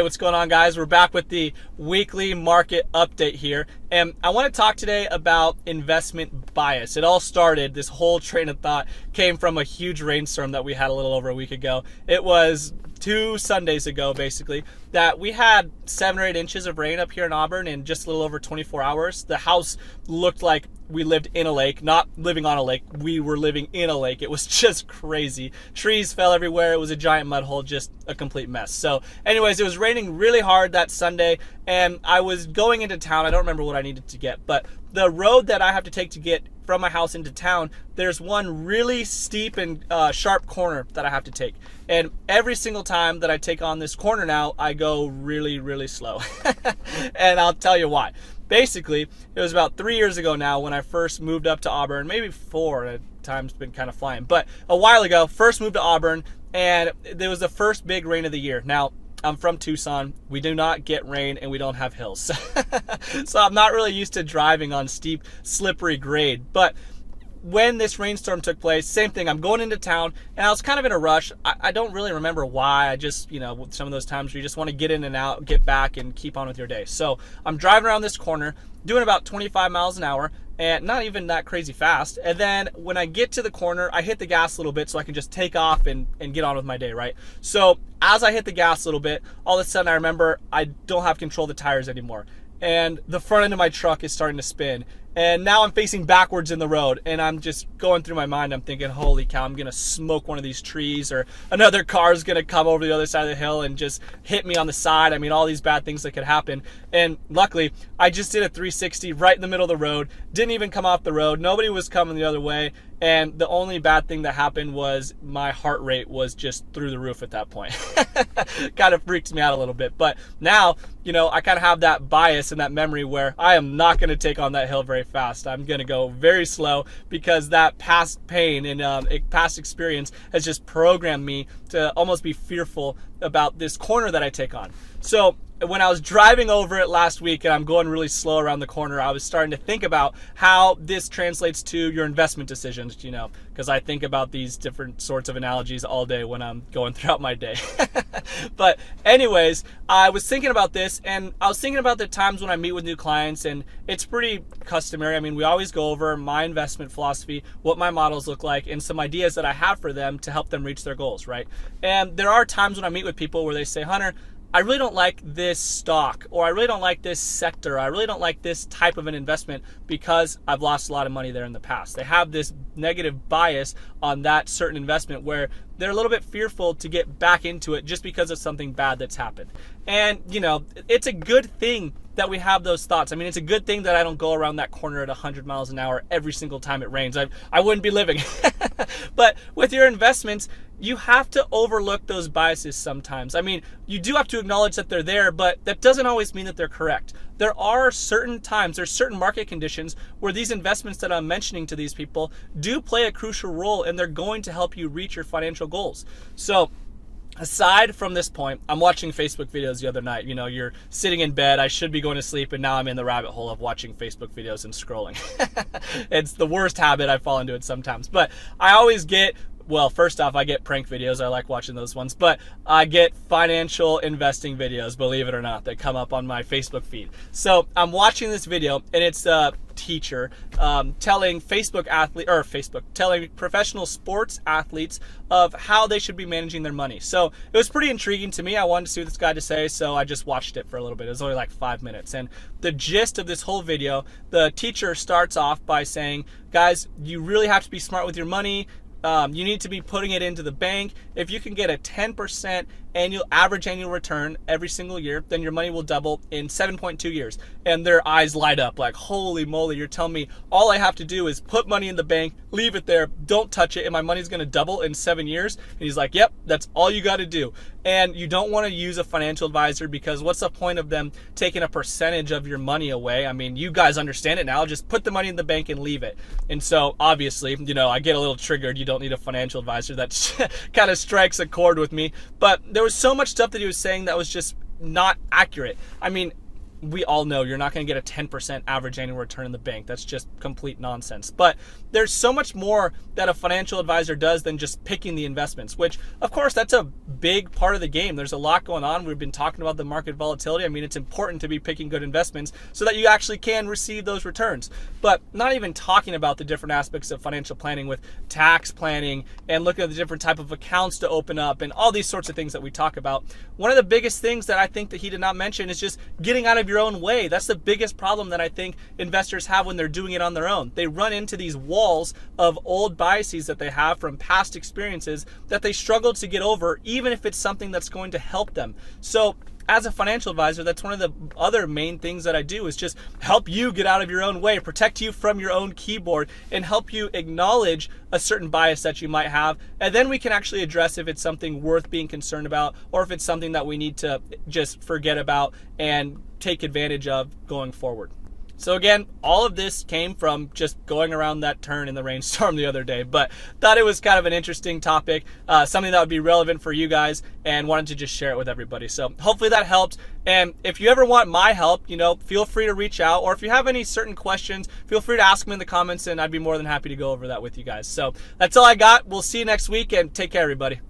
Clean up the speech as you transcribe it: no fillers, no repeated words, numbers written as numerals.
what's going on, guys? We're back with the weekly market update here, and I want to talk today about investment bias. It all started, this whole train of thought came from a huge rainstorm that we had a little over a week ago. It was 2 Sundays ago, basically, that we had 7 or 8 inches of rain up here in Auburn in just a little over 24 hours. The house looked like we lived in a lake, not living on a lake. We were living in a lake. It was just crazy. Trees fell everywhere. It was a giant mud hole, just a complete mess. So anyways, it was raining really hard that Sunday, and I was going into town. I don't remember what I needed to get, but the road that I have to take to get from my house into town, there's one really steep and sharp corner that I have to take. And every single time that I take on this corner now, I go really, really slow. And I'll tell you why. Basically, it was about 3 years ago now when I first moved up to Auburn, maybe 4, time's been kind of flying, but a while ago, first moved to Auburn, and there was the first big rain of the year. Now, I'm from Tucson. We do not get rain and we don't have hills. So I'm not really used to driving on steep, slippery grade. But when this rainstorm took place, same thing. I'm going into town and I was kind of in a rush. I don't really remember why. I just, some of those times where you just want to get in and out, get back and keep on with your day. So I'm driving around this corner, doing about 25 miles an hour, and not even that crazy fast. And then when I get to the corner, I hit the gas a little bit so I can just take off and get on with my day, right? So as I hit the gas a little bit, all of a sudden I remember I don't have control of the tires anymore. And the front end of my truck is starting to spin. And now I'm facing backwards in the road, and I'm just going through my mind. I'm thinking, holy cow, I'm gonna smoke one of these trees, or another car is gonna come over the other side of the hill and just hit me on the side. I mean, all these bad things that could happen. And luckily, I just did a 360 right in the middle of the road, didn't even come off the road. Nobody was coming the other way. And the only bad thing that happened was my heart rate was just through the roof at that point. Kind of freaks me out a little bit. But now, I kind of have that bias and that memory where I am not going to take on that hill very fast. I'm going to go very slow because that past pain and past experience has just programmed me to almost be fearful about this corner that I take on. So when I was driving over it last week and I'm going really slow around the corner, I was starting to think about how this translates to your investment decisions, because I think about these different sorts of analogies all day when I'm going throughout my day. But anyways, I was thinking about this, and I was thinking about the times when I meet with new clients, and it's pretty customary. I mean, we always go over my investment philosophy, what my models look like, and some ideas that I have for them to help them reach their goals, right? And there are times when I meet with people where they say, Hunter, I really don't like this stock, or I really don't like this sector, I really don't like this type of an investment because I've lost a lot of money there in the past. They have this negative bias on that certain investment where they're a little bit fearful to get back into it just because of something bad that's happened. And, it's a good thing that we have those thoughts. I mean, it's a good thing that I don't go around that corner at 100 miles an hour every single time it rains. I wouldn't be living. But with your investments, you have to overlook those biases sometimes. I mean, you do have to acknowledge that they're there, but that doesn't always mean that they're correct. There are certain times, there's certain market conditions where these investments that I'm mentioning to these people do play a crucial role, and they're going to help you reach your financial goals. So aside from this point, I'm watching Facebook videos the other night. You're sitting in bed, I should be going to sleep, and now I'm in the rabbit hole of watching Facebook videos and scrolling. It's the worst habit. I fall into it sometimes. But I always get, well, first off, I get prank videos. I like watching those ones. But I get financial investing videos, believe it or not, that come up on my Facebook feed. So I'm watching this video, and it's a teacher telling telling professional sports athletes of how they should be managing their money. So it was pretty intriguing to me. I wanted to see what this guy had to say, so I just watched it for a little bit. It was only like 5 minutes. And the gist of this whole video, the teacher starts off by saying, guys, you really have to be smart with your money. You need to be putting it into the bank. If you can get a 10% average annual return every single year, then your money will double in 7.2 years. And their eyes light up like, holy moly, you're telling me all I have to do is put money in the bank, leave it there, don't touch it, and my money's gonna double in 7 years? And he's like, yep, that's all you gotta do. And you don't wanna use a financial advisor, because what's the point of them taking a percentage of your money away? I mean, you guys understand it now, just put the money in the bank and leave it. And so obviously, I get a little triggered. You don't need a financial advisor. That kind of strikes a chord with me. But there was so much stuff that he was saying that was just not accurate. I mean, we all know you're not going to get a 10% average annual return in the bank. That's just complete nonsense. But there's so much more that a financial advisor does than just picking the investments, which of course that's a big part of the game. There's a lot going on. We've been talking about the market volatility. I mean, it's important to be picking good investments so that you actually can receive those returns. But not even talking about the different aspects of financial planning with tax planning and looking at the different type of accounts to open up and all these sorts of things that we talk about. One of the biggest things that I think that he did not mention is just getting out of your own way. That's the biggest problem that I think investors have when they're doing it on their own. They run into these walls of old biases that they have from past experiences that they struggle to get over, even if it's something that's going to help them. So as a financial advisor, that's one of the other main things that I do, is just help you get out of your own way, protect you from your own keyboard, and help you acknowledge a certain bias that you might have. And then we can actually address if it's something worth being concerned about, or if it's something that we need to just forget about and take advantage of going forward. So again, all of this came from just going around that turn in the rainstorm the other day, but thought it was kind of an interesting topic, something that would be relevant for you guys, and wanted to just share it with everybody. So hopefully that helped. And if you ever want my help, feel free to reach out, or if you have any certain questions, feel free to ask me in the comments, and I'd be more than happy to go over that with you guys. So that's all I got. We'll see you next week, and take care, everybody.